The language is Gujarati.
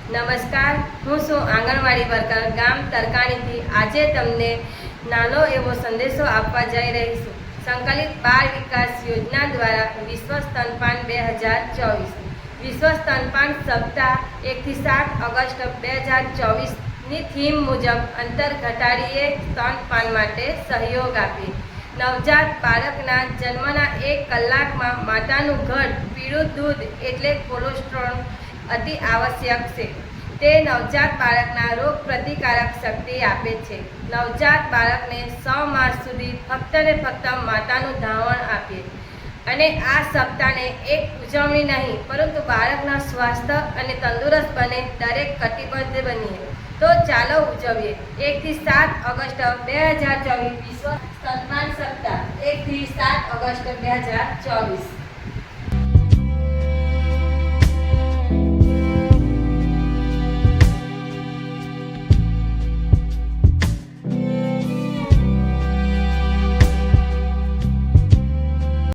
નમસ્કાર, હું છું આંગણવાડી વર્કર ગામ તરકાણીથી। આજે તમને નાનો એવો સંદેશો આપવા જઈ રહી છું। સંકલિત બાળ વિકાસ યોજના દ્વારા વિશ્વ સ્તનપાન 2024 વિશ્વ સ્તનપાન સપ્તાહ 1 થી 7 ઓગસ્ટ 2024ની થીમ મુજબ અંતર ઘટાડીએ સ્તનપાન માટે સહયોગ આપીએ। નવજાત બાળકના જન્મના 1 કલાકમાં માતાનું ઘટ પીળું દૂધ એટલે કોલેસ્ટ્રોલ અતિ આવશ્યક છે। તે નવજાત બાળકના રોગ પ્રતિકારક શક્તિ આપે છે। નવજાત બાળકને 6 માસ સુધી ફક્ત ને ફક્ત માતાનું ધાવણ આપીએ અને આ સપ્તાહને એક ઉજવણી નહીં પરંતુ બાળકના સ્વાસ્થ્ય અને તંદુરસ્ત બને દરેક કટિબદ્ધ બનીએ। તો ચાલો ઉજવીએ 1 થી 7 ઓગસ્ટ 2024 વિશ્વ સ્તનપાન સપ્તાહ 1 થી 7 ઓગસ્ટ 2024।